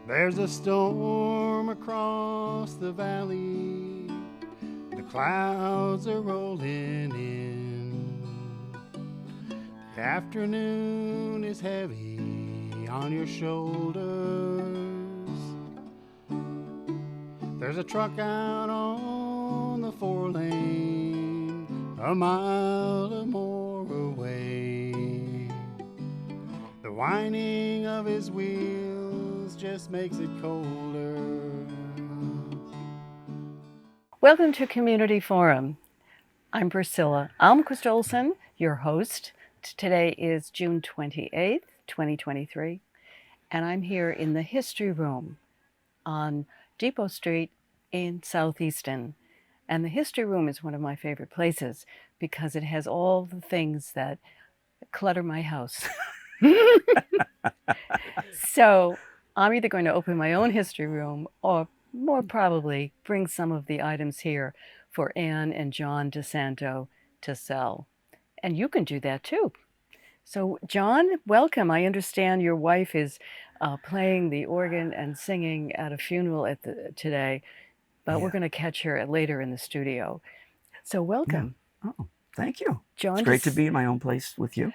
There's a storm across the valley. The clouds are rolling in. The afternoon is heavy on your shoulders. There's a truck out on the 4-lane, a mile or more away. The whining of his wheels just makes it colder. Welcome to Community Forum. I'm Priscilla, Almqist-Olsen, your host. Today is June 28th, 2023, and I'm here in the History Room on Depot Street in Southeaston. And the History Room is one of my favorite places because it has all the things that clutter my house. So I'm either going to open my own history room or more probably bring some of the items here for Anne and John DiSantos to sell. And you can do that too. So John, welcome. I understand your wife is playing the organ and singing at a funeral today, but we're going to catch her later in the studio. So welcome. Yeah. Oh, thank you. John, it's great to be in my own place with you.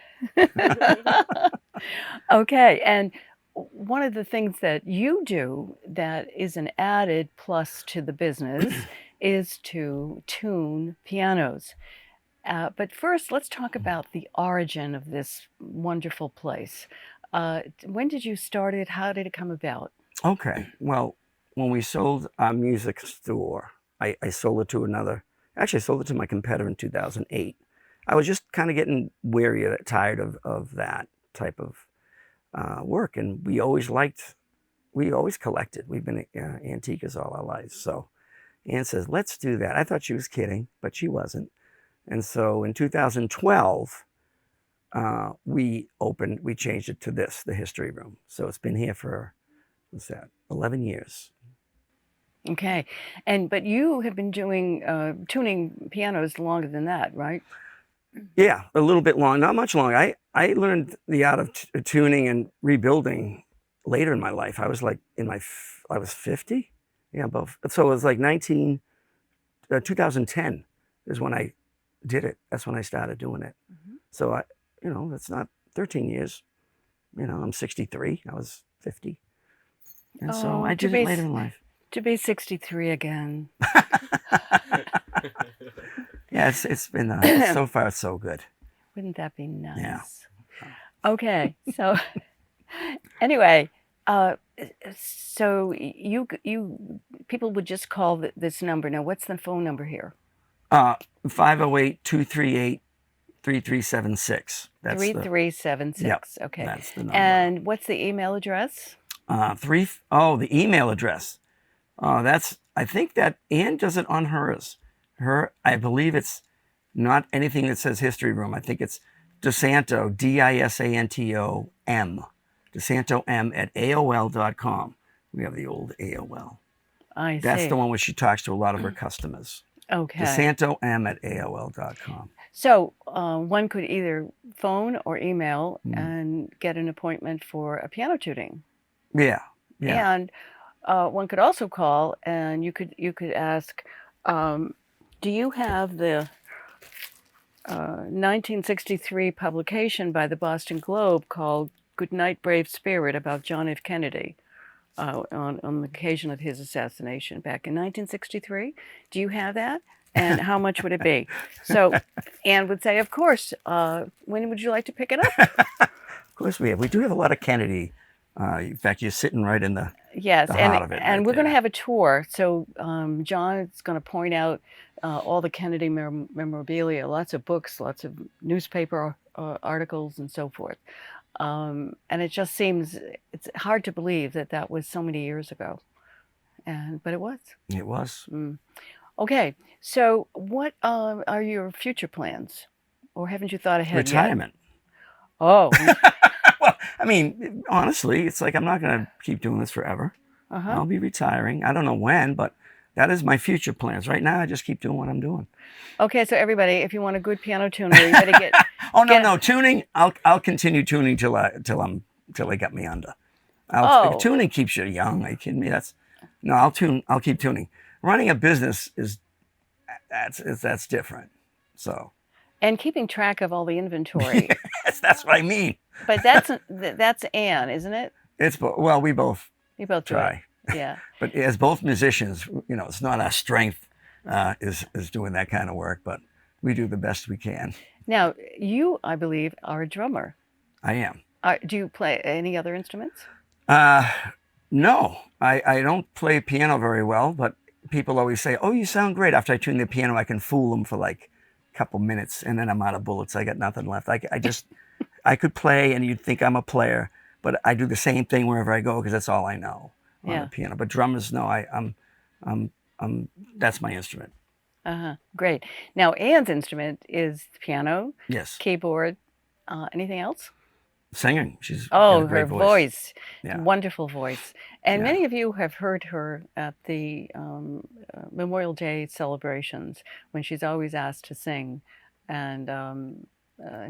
Okay, and one of the things that you do that is an added plus to the business is to tune pianos. But first, let's talk about the origin of this wonderful place. When did you start it? How did it come about? Okay, well, when we sold our music store, I sold it to I sold it to my competitor in 2008. I was just kind of getting tired of that type of work, and we always collected. We've been antiques all our lives. So Ann says, let's do that. I thought she was kidding, but she wasn't. And so in 2012, we changed it to the History Room. So it's been here for, 11 years. Okay, but you have been doing tuning pianos longer than that, right? Yeah, a little bit long, not much long. I learned the art of tuning and rebuilding later in my life. I was like I was 50. Yeah, so it was like 2010 is when I did it. That's when I started doing it. Mm-hmm. So that's not 13 years. I'm 63. I was 50. And so I did it later in life. To be 63 again. Yeah, it's been so far so good. Wouldn't that be nice? Yeah. Okay, so anyway, so you people would just call this number. Now, what's the phone number here? 508-238-3376. That's 3376. Yep, okay. That's the number. And what's the email address? The email address. I think that Ann does it on hers. I believe it's not anything that says History Room. I think it's DiSantos, DiSantom, DiSantom at AOL.com. We have the old AOL. I see. That's the one where she talks to a lot of her customers. Okay. DiSantom at AOL.com. So one could either phone or email and get an appointment for a piano tuning. Yeah. And one could also call and you could ask, do you have the 1963 publication by the Boston Globe called Good Night, Brave Spirit about John F. Kennedy on the occasion of his assassination back in 1963? Do you have that? And how much would it be? So Anne would say, of course. When would you like to pick it up? Of course we have. We do have a lot of Kennedy. In fact, you're sitting right in the heart of it. And we're going to have a tour. So John is going to point out all the Kennedy memorabilia, lots of books, lots of newspaper articles, and so forth. And it just seems it's hard to believe that was so many years ago, but it was. It was. Okay, so what are your future plans, or haven't you thought ahead Retirement. Yet? Oh. Well, I mean, honestly, it's like I'm not going to keep doing this forever. I'll be retiring. I don't know when, but that is my future plans. Right now, I just keep doing what I'm doing. Okay, so everybody, if you want a good piano tuner, you got to get. No, tuning. I'll continue tuning till they get me under. Oh, Tuning keeps you young. Are you kidding me? No, I'll keep tuning. Running a business that's different. So and keeping track of all the inventory. that's what I mean. But that's Anne, isn't it? Well, we both You both do it. try. Yeah. But as both musicians, it's not our strength is doing that kind of work, but we do the best we can. Now, you, I believe, are a drummer. I am. Do you play any other instruments? No, I don't play piano very well, but people always say, "Oh, you sound great." After I tune the piano, I can fool them for like a couple minutes, and then I'm out of bullets. I got nothing left. I could play, and you'd think I'm a player, but I do the same thing wherever I go because that's all I know on the piano. But drummers, no, that's my instrument. Great. Now, Anne's instrument is the piano, Yes. keyboard. Anything else? Singing. She's got a great her voice. Yeah. Wonderful voice. And Yeah. many of you have heard her at the Memorial Day celebrations when she's always asked to sing. And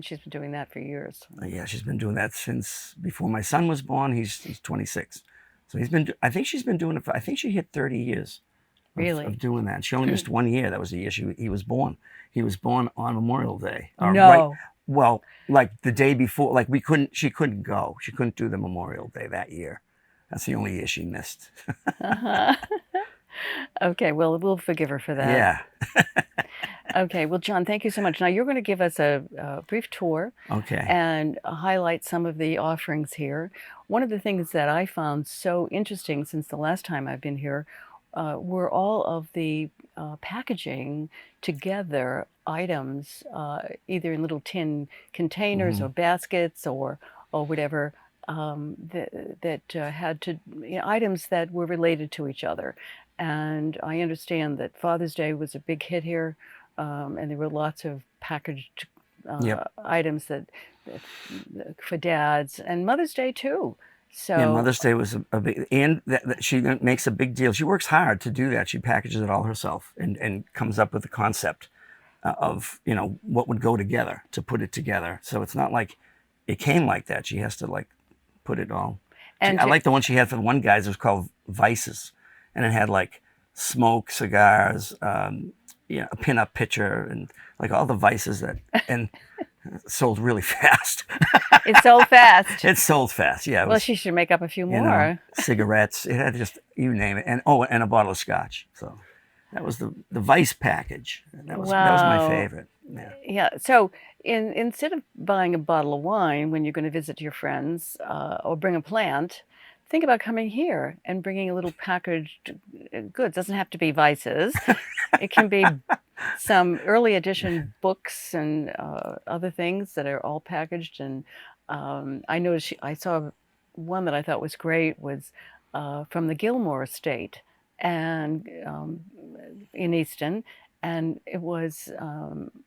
she's been doing that for years. Yeah, she's been doing that since before my son was born. He's 26. So I think she's been doing it I think she hit 30 years of doing that. She only missed 1 year. That was the year he was born. He was born on Memorial Day. No. Well, like the day before, like she couldn't go. She couldn't do the Memorial Day that year. That's the only year she missed. Okay, well, we'll forgive her for that. Yeah. Okay, well, John, thank you so much. Now, you're going to give us a brief tour. Okay. And highlight some of the offerings here. One of the things that I found so interesting since the last time I've been here were all of the packaging together items, either in little tin containers or baskets or whatever, that had items that were related to each other. And I understand that Father's Day was a big hit here, and there were lots of packaged items that for dads, and Mother's Day too. So yeah, Mother's Day was a big, and she makes a big deal. She works hard to do that. She packages it all herself and comes up with the concept of what would go together to put it together. So it's not like it came like that. She has to like put it all. And I like the one she had for the one guys. It was called Vices, and it had like smoke, cigars, a pin-up picture, and like all the vices and sold really fast. It sold fast. It sold fast, yeah. Well, she should make up a few more. Cigarettes. It had just, you name it. And a bottle of scotch. So that was the Vice package. That was my favorite. Yeah. Yeah. So instead of buying a bottle of wine when you're going to visit your friends or bring a plant, think about coming here and bringing a little packaged goods. It doesn't have to be Vices. It can be some early edition books and other things that are all packaged. And I noticed I saw one that I thought was great was from the Gilmore estate and in Easton, and it was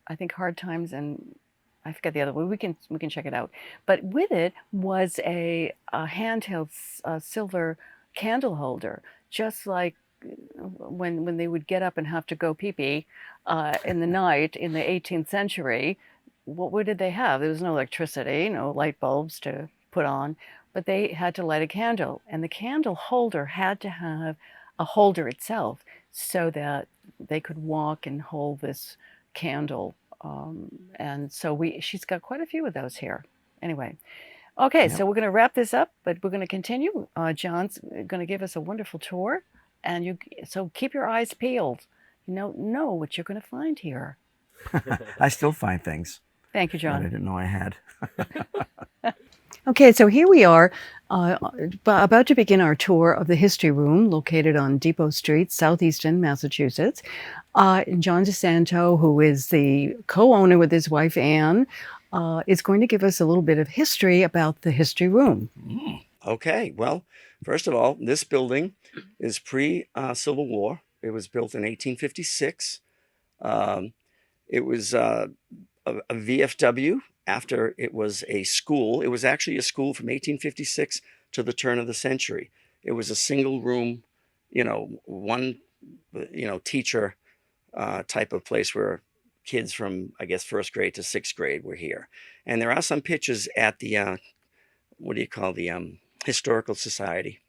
I think Hard Times and I forget the other one. We can check it out. But with it was a handheld silver candle holder, just like when they would get up and have to go pee-pee in the night in the 18th century. What did they have? There was no electricity, no light bulbs to put on, but they had to light a candle. And the candle holder had to have a holder itself so that they could walk and hold this candle. And so she's got quite a few of those here. Anyway, okay, so we're going to wrap this up, but we're going to continue. John's going to give us a wonderful tour, and so keep your eyes peeled. Know what you're going to find here. I still find things. Thank you, John. That I didn't know I had. Okay, so here we are about to begin our tour of the History Room located on Depot Street, Southeastern Massachusetts. John DiSantos, who is the co-owner with his wife, Anne, is going to give us a little bit of history about the History Room. Okay, well, first of all, this building is pre-Civil War. It was built in 1856. It was a VFW. After it was a school. It was actually a school from 1856 to the turn of the century. It was a single room, one, teacher type of place where kids from, I guess, first grade to sixth grade were here. And there are some pictures at the, Historical Society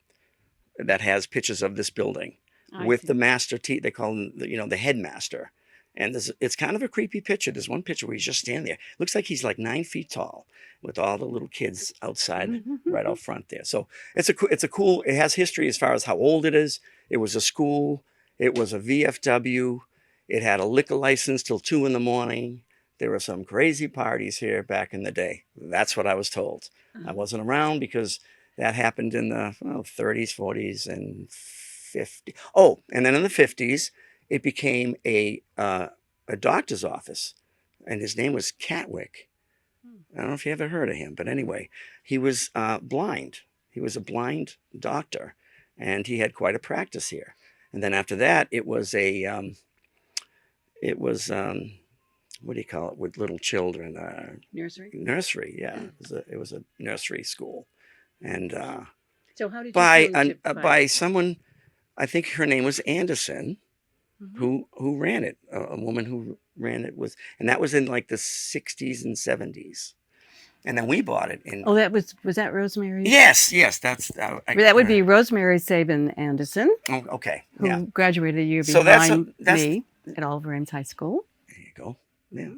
that has pictures of this building with the master they call him, the headmaster. And it's kind of a creepy picture. There's one picture where he's just standing there. Looks like he's like 9 feet tall with all the little kids outside right out front there. So it's a cool, it has history as far as how old it is. It was a school. It was a VFW. It had a liquor license till 2 in the morning. There were some crazy parties here back in the day. That's what I was told. I wasn't around because that happened in the 30s, 40s, and 50s. Oh, and then in the 50s, it became a doctor's office, and his name was Catwick. I don't know if you ever heard of him, but anyway, he was blind. He was a blind doctor, and he had quite a practice here. And then after that, it was what do you call it with little children? Nursery. Nursery, yeah. It was a nursery school, and So how did you by someone, I think her name was Anderson, who ran it. A woman who ran it and that was in like the 60s and 70s, and then we bought it in. Oh, was that Rosemary? Yes, that's that would be Rosemary Sabin Anderson. Oh, okay, who graduated a year So behind me at Oliver Ames High School. There you go. Yeah,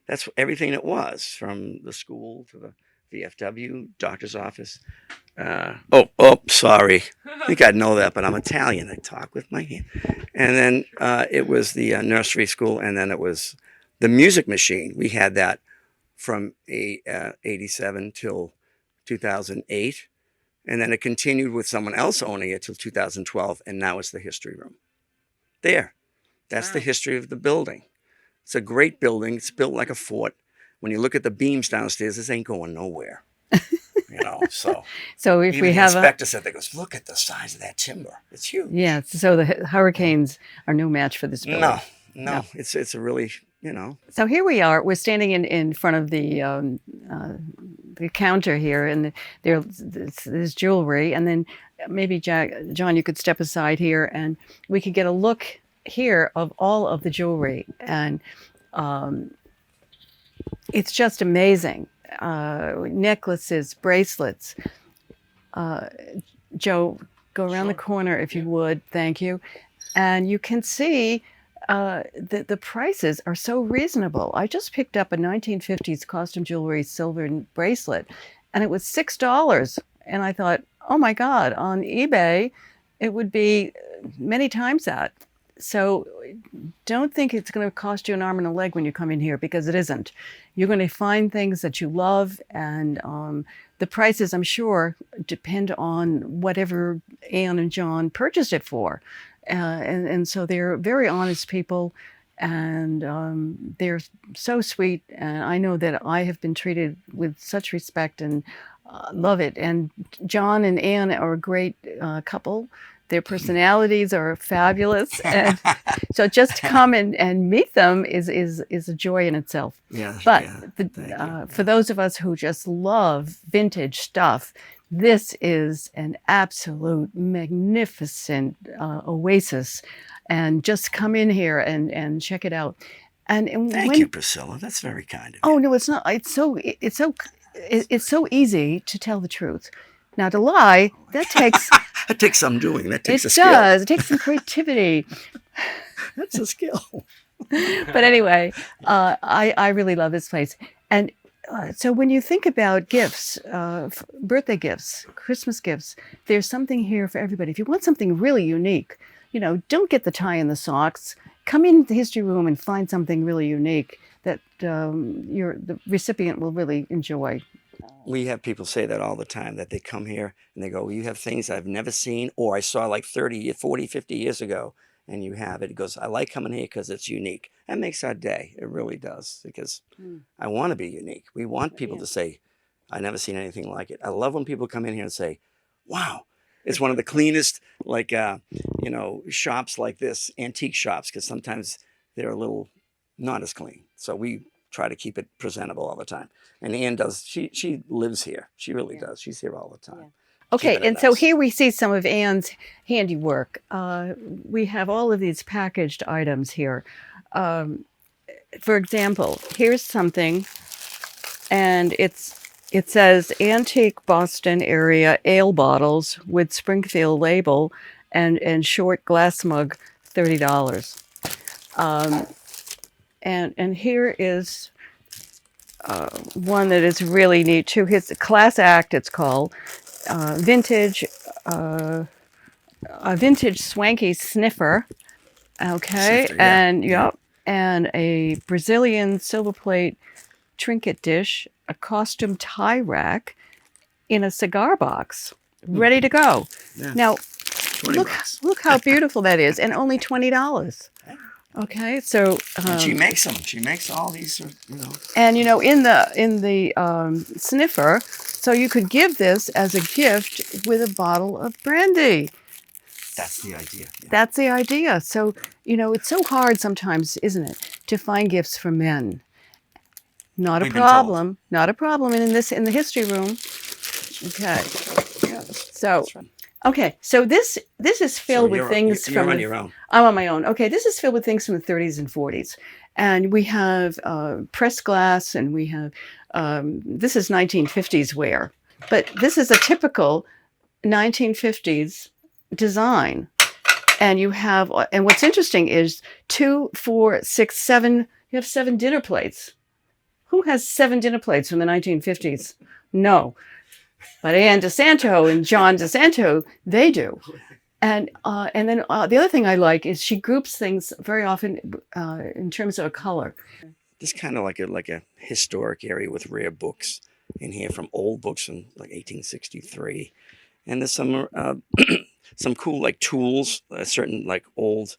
that's everything it was, from the school to the VFW, doctor's office. Sorry. I think I'd know that, but I'm Italian. I talk with my hand. And then it was the nursery school, and then it was the music machine. We had that from 87 till 2008. And then it continued with someone else owning it till 2012, and now it's the history room. There. That's the history of the building. It's a great building. It's built like a fort. When you look at the beams downstairs, this ain't going nowhere. So if even we the have inspector said, they goes, look at the size of that timber. It's huge. Yeah, so the hurricanes are no match for this building. No. It's a really, So here we are. We're standing in front of the counter here, and there's jewelry. And then maybe John, you could step aside here, and we could get a look here of all of the jewelry. And it's just amazing. Necklaces, bracelets. Joe, go around the corner if you would. Thank you. And you can see the prices are so reasonable. I just picked up a 1950s costume jewelry silver bracelet, and it was $6. And I thought, oh my God, on eBay, it would be many times that. So don't think it's going to cost you an arm and a leg when you come in here, because it isn't. You're going to find things that you love, and the prices, I'm sure, depend on whatever Anne and John purchased it for. And so they're very honest people, and they're so sweet. And I know that I have been treated with such respect, and love it. And John and Anne are a great couple. Their personalities are fabulous, and so just to come and meet them is a joy in itself. But for those of us who just love vintage stuff, this is an absolute magnificent oasis, and just come in here and check it out. And thank you, Priscilla. That's very kind of you. Oh no, it's not. It's so easy to tell the truth. Now, to lie, that takes... It takes some doing. That takes a skill. It does. It takes some creativity. That's a skill. But anyway, I really love this place. And so when you think about gifts, birthday gifts, Christmas gifts, there's something here for everybody. If you want something really unique, don't get the tie and the socks. Come into the history room and find something really unique that the recipient will really enjoy. We have people say that all the time, that they come here and they go, well, you have things I've never seen, or I saw like 30, 40, 50 years ago, and you have it. It goes, I like coming here because it's unique. That makes our day. It really does, because I want to be unique. We want people to say, I never seen anything like it. I love when people come in here and say, wow, it's one of the cleanest, shops like this, antique shops, because sometimes they're a little not as clean. So we try to keep it presentable all the time. And Anne does, she lives here. She really does. She's here all the time. Yeah. Okay, and so here we see some of Anne's handiwork. We have all of these packaged items here. For example, here's something, and it's it says antique Boston area ale bottles with Springfield label and short glass mug, $30. And here is one that is really neat too. His Class Act, it's called, vintage, a vintage swanky sniffer. Okay, Sniffer, yeah. and yep, and a Brazilian silver plate trinket dish, a costume tie rack in a cigar box, ready to go. Yeah. Now, 20 bucks. look how beautiful that is, and only $20. Okay, so And she makes them. She makes all these, you know. and you know, in the sniffer, so you could give this as a gift with a bottle of brandy. That's the idea. Yeah. That's the idea. So, you know, it's so hard sometimes, isn't it, to find gifts for men? Not a We've been told. problem. Not a problem. And in the history room. Okay. Yeah, So, right. okay. So this is filled with things you're from on the- your own. I'm on my own. Okay, this is filled with things from the 30s and 40s. And we have pressed glass, and we have, this is 1950s ware. But this is a typical 1950s design. And you have, and what's interesting is 2, 4, 6, 7, you have 7 dinner plates. Who has 7 dinner plates from the 1950s? No. But Anne DiSantos and John DiSantos, they do. And then the other thing I like is she groups things very often in terms of a color. This kind of like a historic area with rare books in here, from old books from like 1863, and there's some some cool like tools, certain like old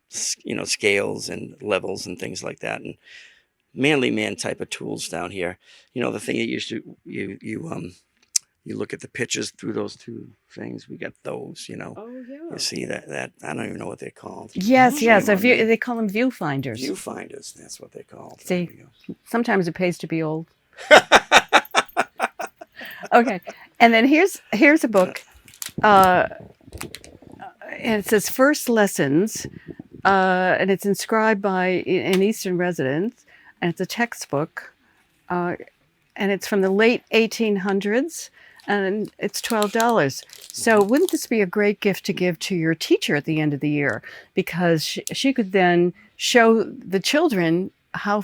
scales and levels and things like that, and manly man type of tools down here. You know, the thing that you look at the pictures through those two things. We got those, you know. Oh, yeah. You see that I don't even know what they're called. Yes. Shame on me. They call them viewfinders. Viewfinders, that's what they're called. See? There we go. Sometimes it pays to be old. Okay. And then here's a book. And it says First Lessons. And it's inscribed by an Eastern resident. And it's a textbook. And it's from the late 1800s. And it's $12. So wouldn't this be a great gift to give to your teacher at the end of the year? Because she could then show the children how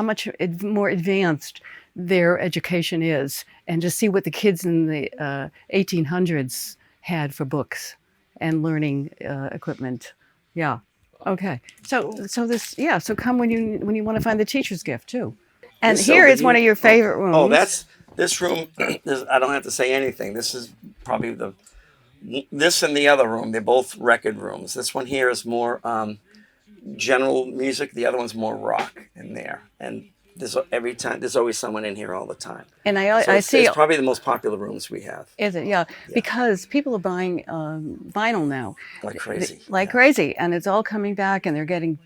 much more advanced their education is, and just see what the kids in the 1800s had for books and learning equipment. Yeah. Okay. So come when you want to find the teacher's gift too. And here is one of your favorite rooms. Oh, that's this room. I don't have to say anything. This is probably this and the other room. They're both record rooms. This one here is more general music. The other one's more rock in there. And there's always someone in here all the time. And So I see. It's probably the most popular rooms we have. Is it? Yeah. Because people are buying vinyl now. Like crazy. Crazy. And it's all coming back, and they're getting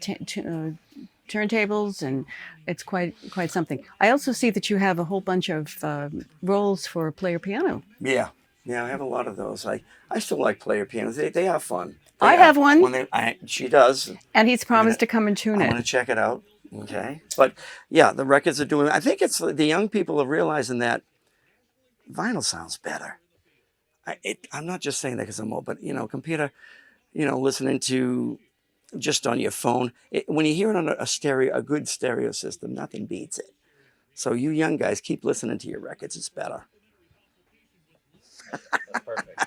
turntables, and it's quite something. I also see that you have a whole bunch of rolls for player piano. Yeah, I have a lot of those. I still like player pianos. They are fun. I have one. She does. And he's promised to come and tune I'm it. going to check it out. Okay. But yeah, the records are doing, I think it's the young people are realizing that vinyl sounds better. I'm not just saying that because I'm old, but computer, listening to just on your phone, when you hear it on a good stereo system, nothing beats it. So you young guys, keep listening to your records. It's better. Perfect.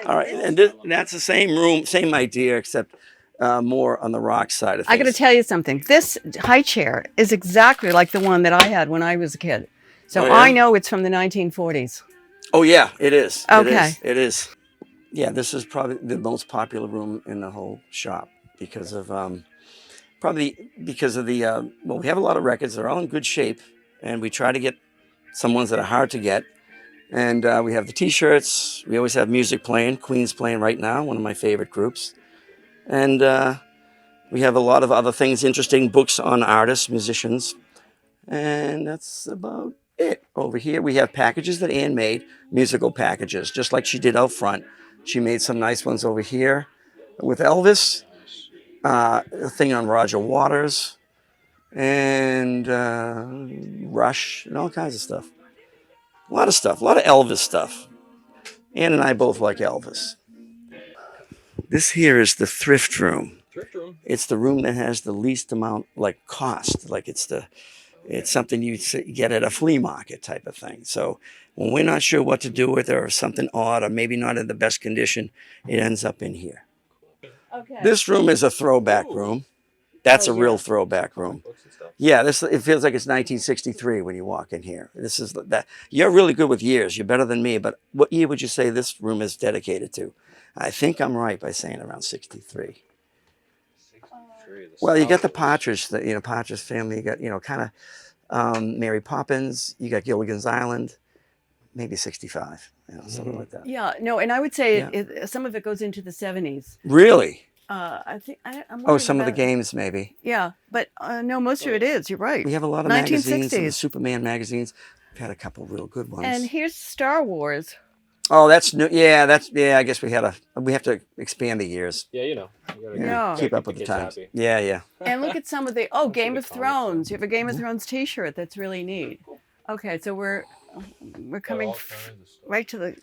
All right. And that's the same room, same idea, except more on the rock side of things. I got to tell you something. This high chair is exactly like the one that I had when I was a kid. So Oh, yeah? I know it's from the 1940s. Oh, yeah, it is. Okay. It is. Yeah, this is probably the most popular room in the whole shop because of well, we have a lot of records. They're all in good shape, and we try to get some ones that are hard to get. And we have the T-shirts. We always have music playing. Queen's playing right now, one of my favorite groups. And we have a lot of other things, interesting books on artists, musicians. And that's about it. Over here, we have packages that Anne made, musical packages, just like she did out front. She made some nice ones over here with Elvis, a thing on Roger Waters, and Rush and all kinds of stuff. A lot of stuff, a lot of Elvis stuff. Ann and I both like Elvis. This here is the thrift room. It's the room that has the least amount, like, cost. Like it's something you get at a flea market type of thing. So when we're not sure what to do with it or something odd or maybe not in the best condition, it ends up in here. Okay. This room is a throwback room. That's a real throwback room. Yeah, it feels like it's 1963 when you walk in here. This is that. You're really good with years. You're better than me. But what year would you say this room is dedicated to? I think I'm right by saying around 63. Well, you got the Partridge, Partridge family. You got, kind of Mary Poppins. You got Gilligan's Island. Maybe 65, something like that. Yeah, no, and I would say some of it goes into the 70s. Really? I think I'm some of the games maybe. Yeah, but no, most of it is. You're right. We have a lot of magazines, and the Superman magazines. We've had a couple of real good ones. And here's Star Wars. Oh, that's new. Yeah, I guess we have to expand the years. Yeah, you gotta keep up with the times. Happy. Yeah. And look at some of the Game of Thrones. You have a Game of Thrones T-shirt. That's really neat. Okay, so we're coming right to the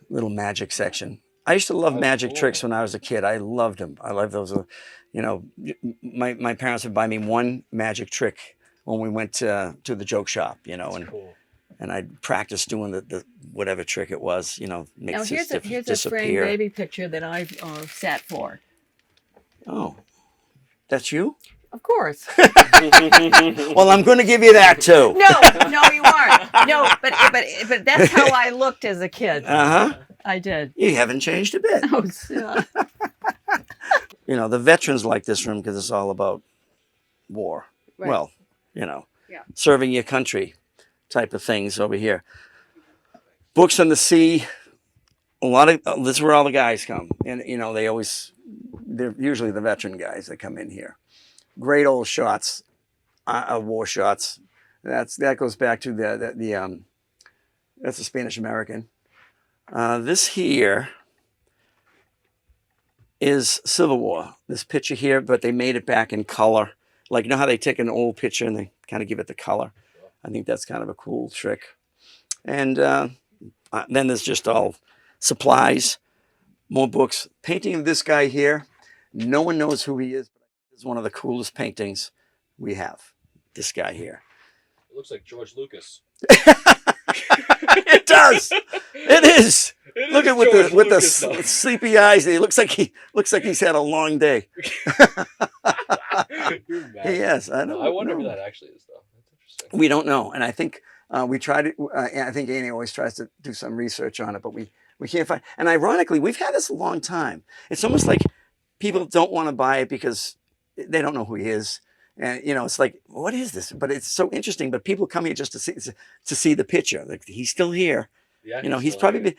little magic section. I used to love magic tricks when I was a kid. I loved them. I loved those. My parents would buy me one magic trick when we went to the joke shop. And I'd practice doing the whatever trick it was. Make now here's a framed baby picture that I've sat for. Oh, that's you? Of course. Well, I'm going to give you that too. No, you aren't. No, but that's how I looked as a kid. I did. You haven't changed a bit. Oh, the veterans like this room because it's all about war. Right. Well, serving your country type of things over here. Books on the Sea. A lot of this is where all the guys come, and they're usually the veteran guys that come in here. Great old shots, war shots. That goes back to that's a Spanish American. This here is Civil War. This picture here, but they made it back in color. Like, how they take an old picture and they kind of give it the color. I think that's kind of a cool trick. And then there's just all supplies, more books. Painting of this guy here. No one knows who he is, but it's one of the coolest paintings we have. This guy here. It looks like George Lucas. It does. It is. Look at with the sleepy eyes. He looks like he's had a long day. Yes, I know. I wonder who that actually is, though. That's interesting. We don't know, and I think we tried. I think Annie always tries to do some research on it, but we can't find. And ironically, we've had this a long time. It's almost like people don't want to buy it because they don't know who he is. And it's like, what is this? But it's so interesting. But people come here just to see the picture. Like, he's still here. Yeah, he's probably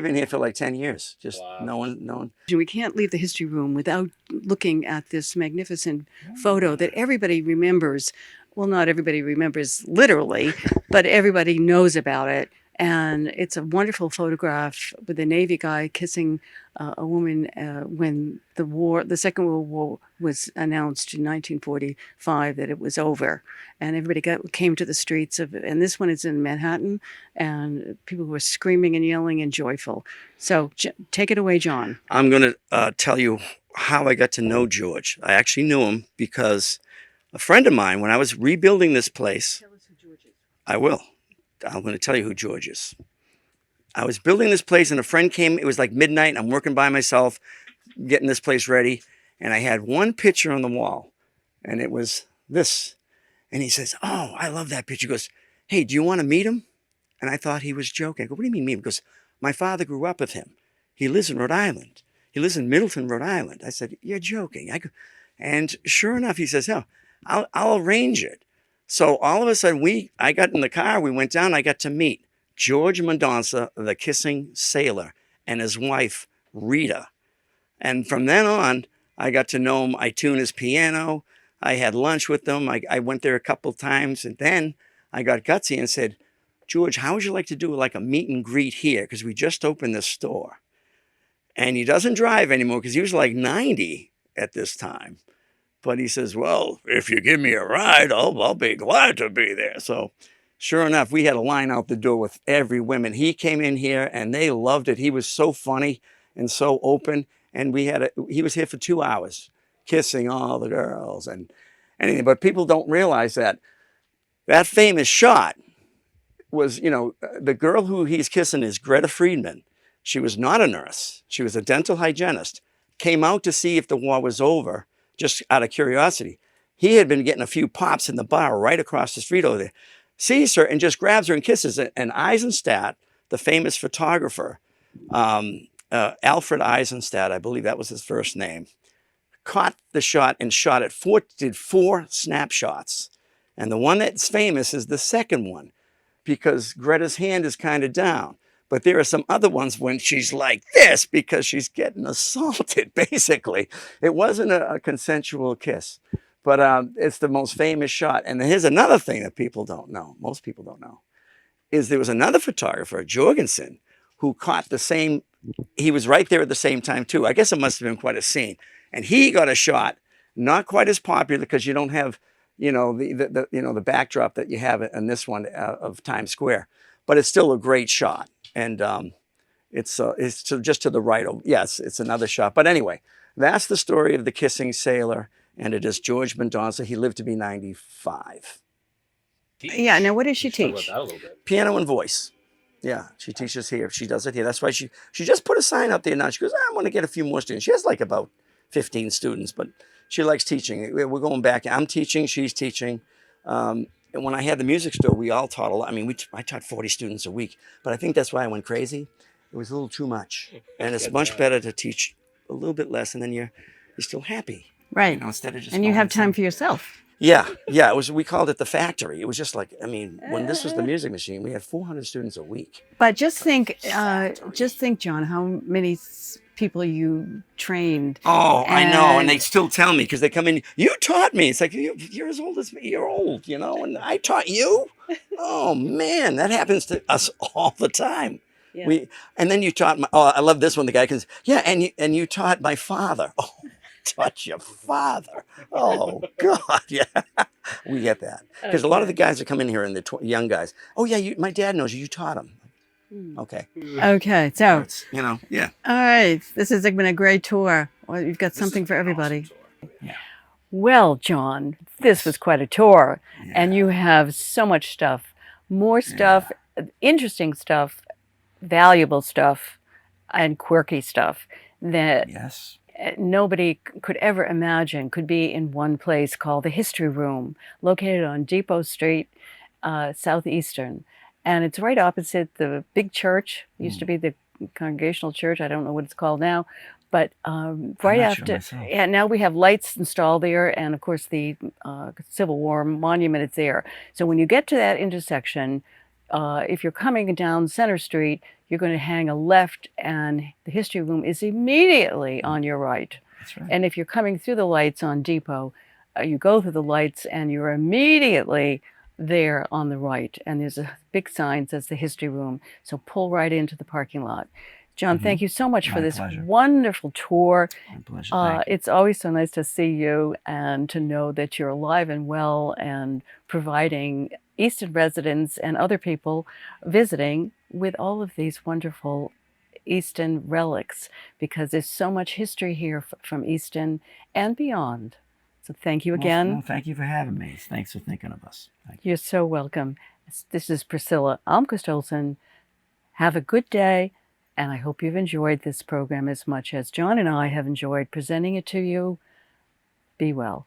been here for like 10 years. Just no one. We can't leave the history room without looking at this magnificent photo that everybody remembers. Well, not everybody remembers literally, but everybody knows about it. And it's a wonderful photograph with a Navy guy kissing a woman when the Second World War was announced in 1945 that it was over, and everybody came to the streets and this one is in Manhattan, and people were screaming and yelling and joyful. So take it away, John. I'm going to tell you how I got to know George. I actually knew him because a friend of mine, when I was rebuilding this place. Tell us who George is. I will. I'm going to tell you who George is. I was building this place and a friend came. It was like midnight. I'm working by myself, getting this place ready. And I had one picture on the wall and it was this. And he says, "Oh, I love that picture." He goes, "Hey, do you want to meet him?" And I thought he was joking. I go, "What do you mean meet him?" He goes, "My father grew up with him. He lives in Rhode Island. He lives in Middleton, Rhode Island." I said, "You're joking." And sure enough, he says, "Oh, I'll arrange it." So all of a sudden, I got in the car, we went down, I got to meet George Mendonça, the kissing sailor, and his wife, Rita. And from then on, I got to know him. I tuned his piano. I had lunch with him. I went there a couple times. And then I got gutsy and said, "George, how would you like to do like a meet and greet here? Because we just opened this store." And he doesn't drive anymore because he was like 90 at this time. But he says, well, if you give me a ride, I'll be glad to be there. So sure enough, we had a line out the door with every woman. He came in here and they loved it. He was so funny and so open. And he was here for 2 hours kissing all the girls and anything. But people don't realize that famous shot was, the girl who he's kissing is Greta Friedman. She was not a nurse. She was a dental hygienist. Came out to see if the war was over, just out of curiosity. He had been getting a few pops in the bar right across the street over there. Sees her and just grabs her and kisses her. And Eisenstadt, the famous photographer, Alfred Eisenstadt, I believe that was his first name, caught the shot and shot it, did 4 snapshots. And the one that's famous is the second one, because Greta's hand is kind of down. But there are some other ones when she's like this because she's getting assaulted, basically. It wasn't a consensual kiss, but it's the most famous shot. And here's another thing that people don't know, most people don't know, is there was another photographer, Jorgensen, who caught the same, he was right there at the same time too. I guess it must have been quite a scene. And he got a shot, not quite as popular because you don't have, the backdrop that you have in this one of Times Square, but it's still a great shot. And it's just to the right. Yes, it's another shot. But anyway, that's the story of the kissing sailor, and it is George Mendoza. He lived to be 95. Yeah. Now, what does she Let's talk about teach? that a little bit. Piano and voice. Yeah, she teaches here. She does it here. That's why she just put a sign out there now. She goes, I want to get a few more students. She has like about 15 students, but she likes teaching. We're going back. I'm teaching. She's teaching. And when I had the music store, we all taught a lot. I mean, I taught 40 students a week, but I think that's why I went crazy. It was a little too much. And it's much better to teach a little bit less, and then you're still happy. Right. Instead of just And you have time going for yourself. Yeah. We called it the factory. It was just like, when this was the music machine, we had 400 students a week. But just think, John, how many people you trained. Oh, I know. And they still tell me, because they come in, you taught me. It's like, you're as old as me. You're old, and I taught you. Oh, man, that happens to us all the time. Yeah. And then you taught I love this one. The guy comes, yeah, and you taught my father. Oh, taught your father. Oh, God, yeah. We get that. Because a lot of the guys that come in here and the young guys, oh, yeah, my dad knows you taught him. Okay. Okay, so. Yeah. All right, this has been a great tour. Well, you've got something for everybody. Awesome. Yeah. Well, John, this was quite a tour. Yeah. And you have so much stuff, more stuff, interesting stuff, valuable stuff, and quirky stuff that nobody could ever imagine could be in one place called the History Room, located on Depot Street, Southeastern. And it's right opposite the big church. It used to be the Congregational Church. I don't know what it's called now. But right after, now we have lights installed there. And of course, the Civil War monument is there. So when you get to that intersection, if you're coming down Center Street, you're going to hang a left, and the History Room is immediately on your right. That's right. And if you're coming through the lights on Depot, you go through the lights, and you're immediately there on the right. And there's a big sign that says the History Room. So pull right into the parking lot. John, thank you so much for this wonderful tour. My pleasure. It's always so nice to see you and to know that you're alive and well and providing Easton residents and other people visiting with all of these wonderful Easton relics, because there's so much history here from Easton and beyond. So thank you again. Well, thank you for having me. Thanks for thinking of us. Thank you. You're so welcome. This is Priscilla Almqist-Olsen. Have a good day, and I hope you've enjoyed this program as much as John and I have enjoyed presenting it to you. Be well.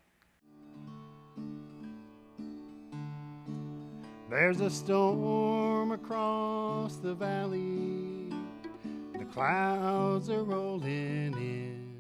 There's a storm across the valley. The clouds are rolling in.